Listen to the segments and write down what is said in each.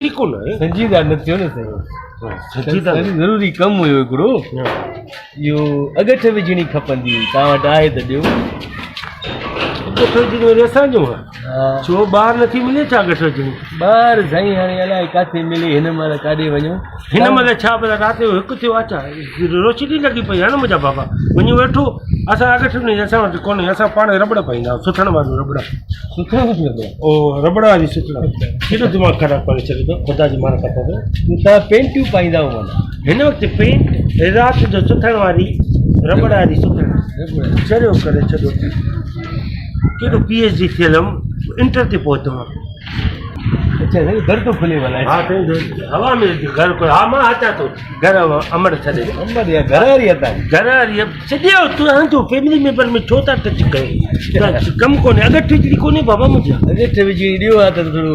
कोन है संजीदा न थियो न साईं संजीदा ज़रूरी कम हुयो हिकिड़ो इहो अगठ विझणी खपंदी तव्हां वटि आहे त ॾियो अगठ विझणी वरी असांजो आहे छो ॿाहिरि नथी मिले छा अगठ विझणी ॿाहिरि साईं हाणे अलाए किथे मिले हिन महिल काॾे वञूं हिन महिल छा भला राति जो हिकु थियो आहे छा रोशनी लॻी पई आहे न मुंहिंजा बाबा वञी वेठो असां अगठ में असां वटि कोन्हे असां पाण रबड़ पाईंदा आहियूं सुथण वारो रबड़ सुठो लॻो ओ रबड़ वारी सुथण केॾो दिमाग़ ख़राबु करे छॾियो ख़ुदा जी मान खपे तव्हां पेंटियूं पाईंदा माना हिन वक़्तु पेंट राति जो सुथण वारी रबड़ वारी सुथण चरियो करे छॾियो केॾो PhD थियल हुअमि इंटर ते पहुतो आहियां अच्छा साईं घर तो खुले वाला हा हवा में घर को हा मां अचां थो घर अमर छॾे अंबर या घर वारी अथां घर वारी छॾियो तूं हाणे तूं फैमिली मेंबर में छो था टच कयो कमु कोन्हे अगठ विझणी कोन्हे बाबा मुंहिंजा अगठ विझी ॾियो आहे त थोरो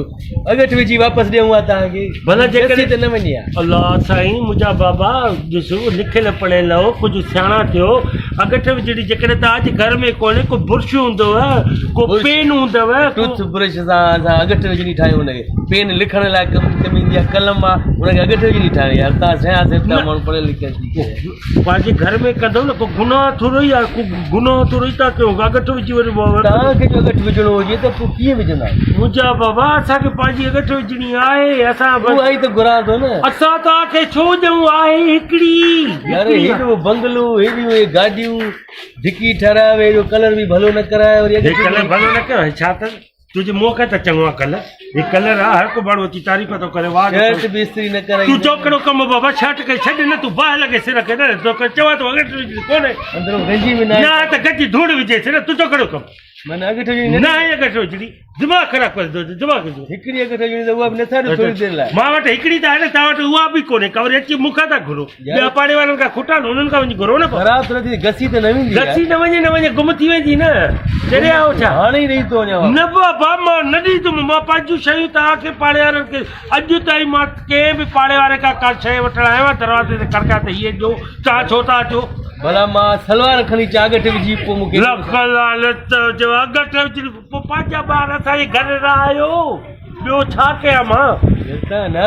अगठ विझी वापसि ॾियूं आहे तव्हांखे भला जेकॾहिं त न वञी आहे अलाह साईं मुंहिंजा बाबा ॾिसो लिखियल पढ़ियल हो कुझु सियाणा थियो अगठ विझणी जेकॾहिं तव्हांजे घर में कोन्हे को बुर्श हूंदव को पेन हूंदव टूथ ब्रश सां असां अगठ विझणी ठाहियूं हुनखे पेन लिखण लाइ कमु ईंदी आहे कलम आहे हुनखे अगठ विझणी ठाहिणी यार तव्हां सया सेठा माण्हू पढ़ियल लिखियल पंहिंजे घर में कंदव न को गुनाह थोरो ई आहे को गुनाह थोरो ई था कयूं अगठ विझी वञिबो आहे तव्हांखे जो अगठ विझणो हुजे त पोइ कीअं विझंदा मुंहिंजा बाबा असांखे पंहिंजी अगठ विझणी आहे असां उहा ई त घुरां थो न असां तव्हांखे छो ॾियूं आहे हिकिड़ी यार हेॾो बंगलो हेॾियूं गाॾियूं धिकी ठहिराए हेॾो कलर बि भलो न कराए वरी कलर भलो न कयो छा त तुंहिंजे मुंहं खां त चङो आहे कलर हे कलर आहे हर को माण्हू अची तारीफ़ थो करे वाह शर्ट बि इस्त्री न कराई तूं चोकड़ो कमु बाबा शर्ट खे छॾ न तूं बाहि लॻे सिर खे न तोखे चवां थो अगठ विझणी कोन्हे अंदरो गंजी में न त गंजी धूड़ विझे न तूं चोकड़ो कमु माना अगठ विझणी न आहे अगठ विझणी दिमाग़ ख़राबु करे थो दिमाग़ जो हिकिड़ी अगठ विझणी त उहा बि नथा ॾियो थोरी देरि लाइ मां वटि हिकिड़ी त आहे न तव्हां वटि उहा बि कोन्हे का वरी अची मूंखां था घुरो ॿिया पाड़े वारनि खां खुटा न हुननि खां वञी घुरो न ख़राबु त नथी घसी त न वेंदी घसी न वञे गुम थी वेंदी न चढ़िया हो छा हाणे ई ॾेई थो वञां न बाबा मां न ॾींदुमि मां पंहिंजूं शयूं तव्हांखे पाड़े वारनि खे अॼु ताईं मां कंहिं बि पाड़े वारे खां का शइ वठणु आयो आहे दरवाज़े ते कड़का त इहे ॾियो तव्हां छो था अचो भला मां सलवार खणी अचां अगठ विझी पोइ मूंखे लख लालच जो अगठ विझी पोइ पंहिंजा ॿार असांजे घर रहियो ॿियो छा कयां मां न